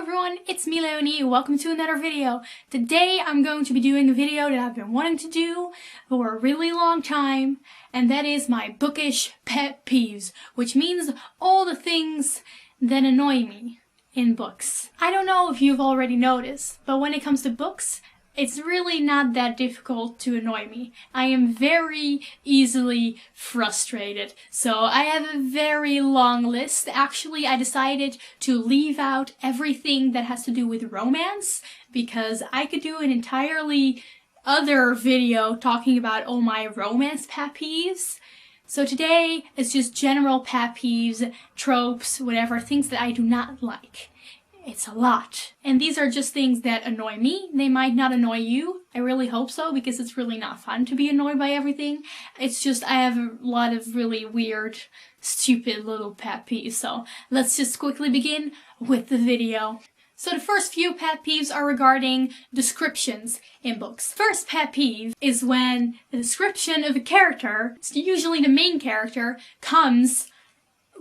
everyone, it's me Leonie, welcome to another video. Today I'm going to be doing a video that I've been wanting to do for a really long time, and that is my bookish pet peeves, which means all the things that annoy me in books. I don't know if you've already noticed, but when it comes to books, it's really not that difficult to annoy me. I am very easily frustrated. So I have a very long list. Actually, I decided to leave out everything that has to do with romance because I could do an entirely other video talking about all my romance pet peeves. So today it's just general pet peeves, tropes, whatever, things that I do not like. It's a lot. And these are just things that annoy me. They might not annoy you. I really hope so, because it's really not fun to be annoyed by everything. It's just I have a lot of really weird, stupid little pet peeves. So let's just quickly begin with the video. So the first few pet peeves are regarding descriptions in books. First pet peeve is when the description of a character, usually the main character, comes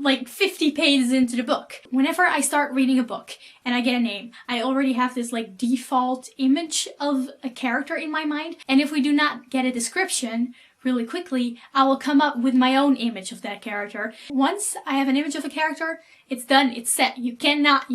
like 50 pages into the book. Whenever I start reading a book and I get a name, I already have this like default image of a character in my mind. And if we do not get a description really quickly, I will come up with my own image of that character. Once I have an image of a character, it's done, it's set. You cannot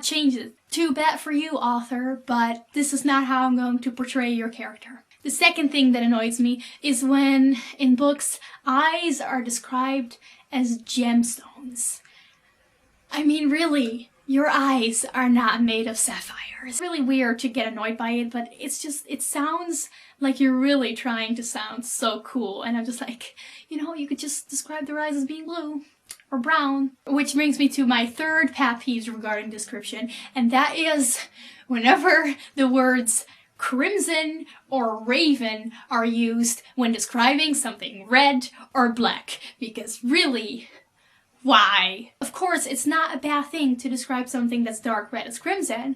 change it. Too bad for you, author, but this is not how I'm going to portray your character. The second thing that annoys me is when, in books, eyes are described as gemstones. I mean, really, your eyes are not made of sapphires. It's really weird to get annoyed by it, but it's just, it sounds like you're really trying to sound so cool, and I'm just like, you know, you could just describe their eyes as being blue or brown. Which brings me to my third pet peeve regarding description, and that is whenever the words crimson or raven are used when describing something red or black, because really, why? Of course, it's not a bad thing to describe something that's dark red as crimson,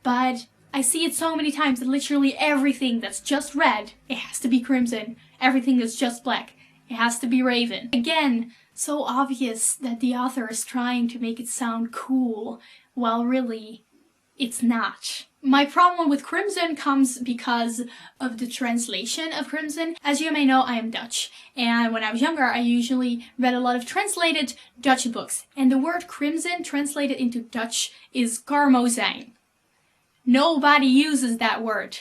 but I see it so many times that literally everything that's just red, it has to be crimson. Everything that's just black, it has to be raven. Again, so obvious that the author is trying to make it sound cool, while really, it's not. My problem with crimson comes because of the translation of crimson. As you may know, I am Dutch, and when I was younger, I usually read a lot of translated Dutch books, and the word crimson translated into Dutch is karmozijn. Nobody uses that word.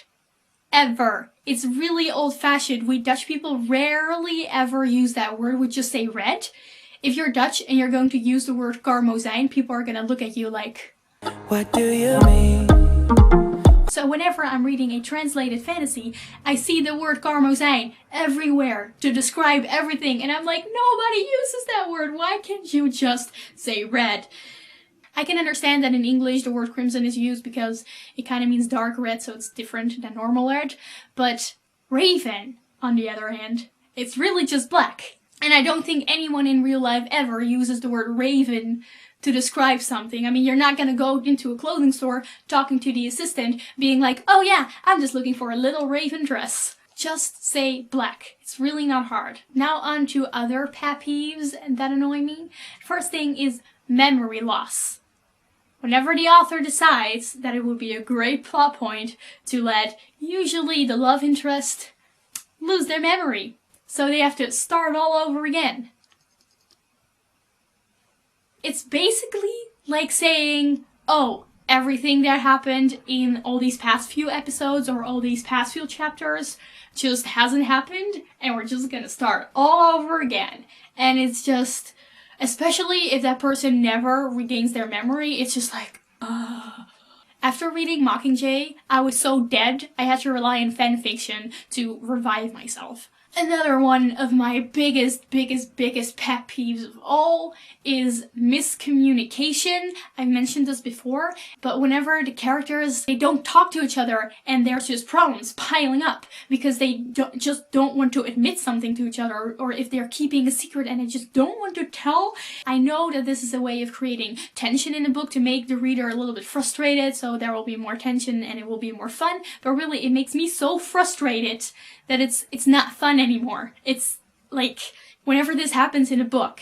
Ever. It's really old-fashioned. We Dutch people rarely ever use that word. We just say red. If you're Dutch and you're going to use the word karmozijn, people are gonna look at you like, what do you mean? So whenever I'm reading a translated fantasy, I see the word karmozijn everywhere to describe everything, and I'm like, nobody uses that word. Why can't you just say red? I can understand that in English the word crimson is used because it kind of means dark red, so it's different than normal red. But raven, on the other hand, it's really just black. And I don't think anyone in real life ever uses the word raven to describe something. I mean, you're not gonna go into a clothing store talking to the assistant being like, oh yeah, I'm just looking for a little raven dress. Just say black. It's really not hard. Now on to other pet peeves that annoy me. First thing is memory loss. Whenever the author decides that it would be a great plot point to let usually the love interest lose their memory, so they have to start all over again. It's basically like saying, oh, everything that happened in all these past few episodes or all these past few chapters just hasn't happened, and we're just gonna start all over again. And it's just, especially if that person never regains their memory, it's just like, ugh. After reading Mockingjay, I was so dead, I had to rely on fanfiction to revive myself. Another one of my biggest pet peeves of all is miscommunication. I've mentioned this before, but whenever the characters, they don't talk to each other and there's just problems piling up because they don't want to admit something to each other, or if they're keeping a secret and they just don't want to tell. I know that this is a way of creating tension in a book to make the reader a little bit frustrated, so there will be more tension and it will be more fun, but really it makes me so frustrated that it's not fun anymore. It's like, whenever this happens in a book,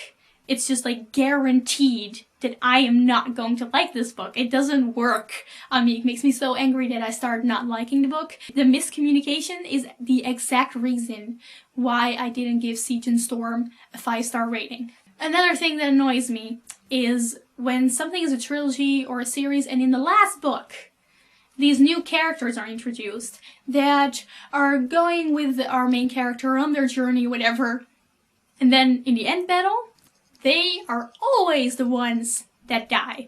it's just like guaranteed that I am not going to like this book. It doesn't work on me. It makes me so angry that I started not liking the book. The miscommunication is the exact reason why I didn't give Siege and Storm a 5-star rating. Another thing that annoys me is when something is a trilogy or a series and in the last book, these new characters are introduced that are going with our main character on their journey, whatever, and then in the end battle, they are always the ones that die.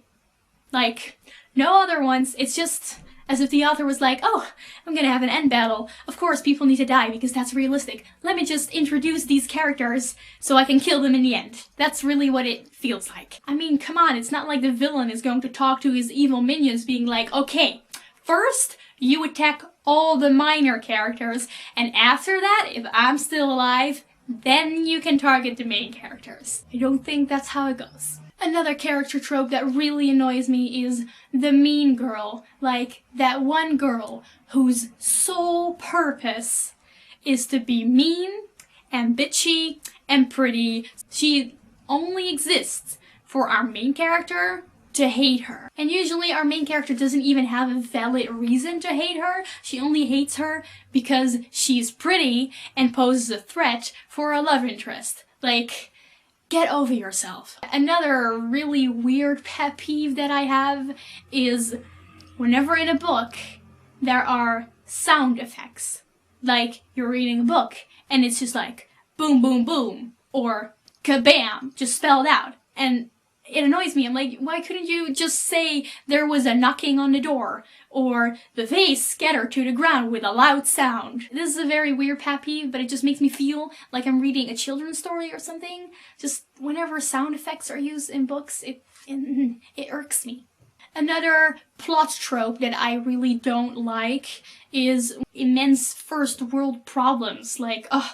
Like, no other ones. It's just as if the author was like, oh, I'm gonna have an end battle. Of course people need to die because that's realistic. Let me just introduce these characters so I can kill them in the end. That's really what it feels like. I mean, come on, it's not like the villain is going to talk to his evil minions being like, okay, first you attack all the minor characters, and after that, if I'm still alive, then you can target the main characters. I don't think that's how it goes. Another character trope that really annoys me is the mean girl. Like, that one girl whose sole purpose is to be mean and bitchy and pretty. She only exists for our main character to hate her. And usually our main character doesn't even have a valid reason to hate her. She only hates her because she's pretty and poses a threat for a love interest. Like, get over yourself. Another really weird pet peeve that I have is whenever in a book there are sound effects. Like, you're reading a book and it's just like boom, boom, boom, or kabam, just spelled out. And it annoys me. I'm like, why couldn't you just say there was a knocking on the door, or the vase scattered to the ground with a loud sound? This is a very weird pet peeve, but it just makes me feel like I'm reading a children's story or something. Just whenever sound effects are used in books, it irks me. Another plot trope that I really don't like is immense first world problems. Like, oh,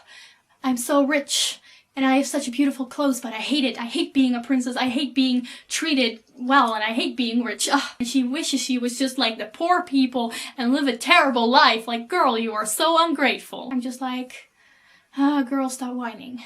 I'm so rich and I have such beautiful clothes, but I hate it. I hate being a princess. I hate being treated well, and I hate being rich. Ugh. And she wishes she was just like the poor people and live a terrible life. Like, girl, you are so ungrateful. I'm just like, girl, stop whining.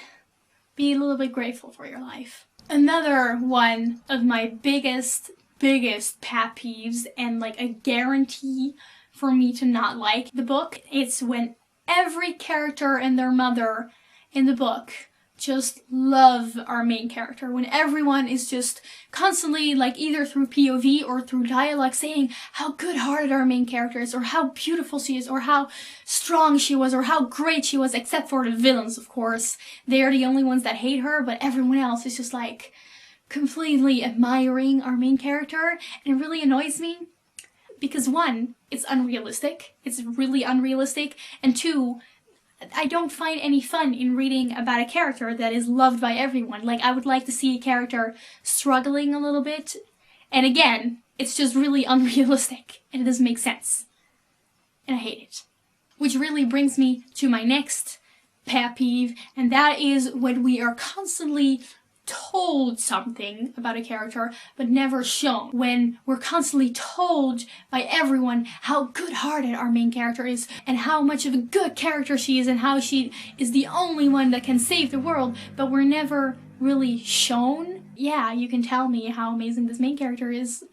Be a little bit grateful for your life. Another one of my biggest pet peeves, and like a guarantee for me to not like the book, it's when every character and their mother in the book just love our main character, when everyone is just constantly, like, either through POV or through dialogue saying how good-hearted our main character is, or how beautiful she is, or how strong she was, or how great she was, except for the villains, of course. They are the only ones that hate her, but everyone else is just like completely admiring our main character, and it really annoys me because, one, it's unrealistic. It's really unrealistic, and two, I don't find any fun in reading about a character that is loved by everyone. Like, I would like to see a character struggling a little bit. And again, it's just really unrealistic and it doesn't make sense. And I hate it. Which really brings me to my next pet peeve, and that is when we are constantly told something about a character but never shown. When we're constantly told by everyone how good-hearted our main character is and how much of a good character she is and how she is the only one that can save the world, but we're never really shown. Yeah, you can tell me how amazing this main character is,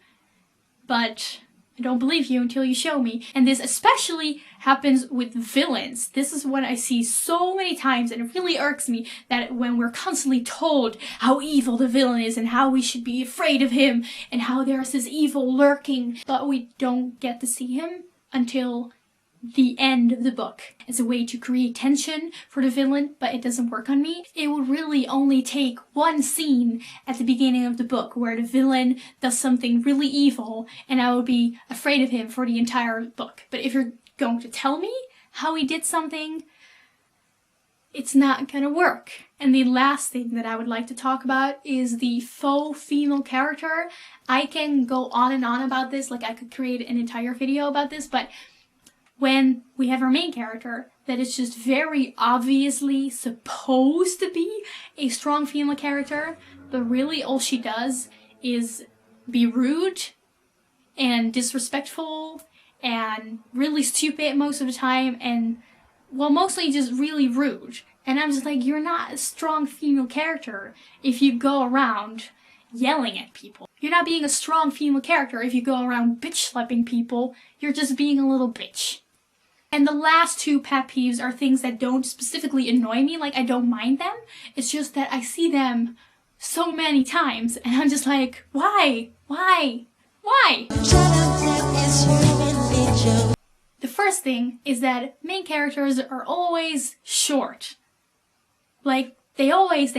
but I don't believe you until you show me. And this especially happens with villains. This is what I see so many times, and it really irks me that when we're constantly told how evil the villain is and how we should be afraid of him and how there's this evil lurking, but we don't get to see him until the end of the book. It's a way to create tension for the villain, but it doesn't work on me. It would really only take one scene at the beginning of the book where the villain does something really evil and I would be afraid of him for the entire book. But if you're going to tell me how he did something, it's not gonna work. And the last thing that I would like to talk about is the faux female character. I can go on and on about this, like I could create an entire video about this, but when we have our main character that is just very obviously supposed to be a strong female character, but really all she does is be rude and disrespectful and really stupid most of the time, and, well, mostly just really rude. And I'm just like, you're not a strong female character if you go around yelling at people. You're not being a strong female character if you go around bitch slapping people. You're just being a little bitch. And the last two pet peeves are things that don't specifically annoy me, like I don't mind them. It's just that I see them so many times and I'm just like, why? Why? Why? The first thing is that main characters are always short. Like, they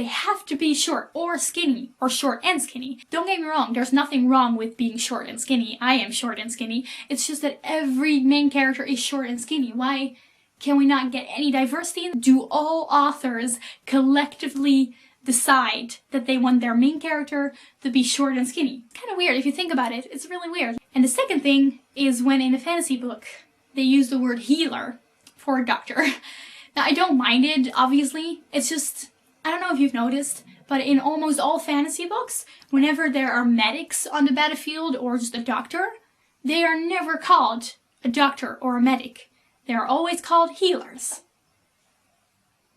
have to be short or skinny, or short and skinny. Don't get me wrong, there's nothing wrong with being short and skinny. I am short and skinny. It's just that every main character is short and skinny. Why can we not get any diversity? Do all authors collectively decide that they want their main character to be short and skinny? Kind of weird if you think about it. It's really weird. And the second thing is when in a fantasy book, they use the word healer for a doctor. Now, I don't mind it, obviously. It's just, I don't know if you've noticed, but in almost all fantasy books, whenever there are medics on the battlefield or just a doctor, they are never called a doctor or a medic. They are always called healers.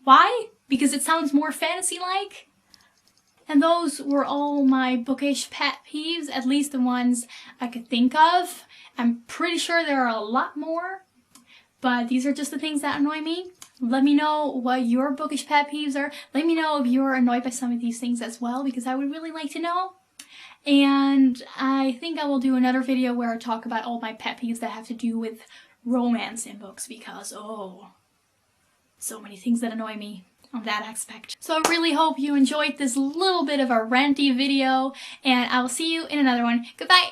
Why? Because it sounds more fantasy-like? And those were all my bookish pet peeves, at least the ones I could think of. I'm pretty sure there are a lot more, but these are just the things that annoy me. Let me know what your bookish pet peeves are. Let me know if you're annoyed by some of these things as well, because I would really like to know. And I think I will do another video where I talk about all my pet peeves that have to do with romance in books, because, oh, so many things that annoy me on that aspect. So I really hope you enjoyed this little bit of a ranty video, and I will see you in another one. Goodbye!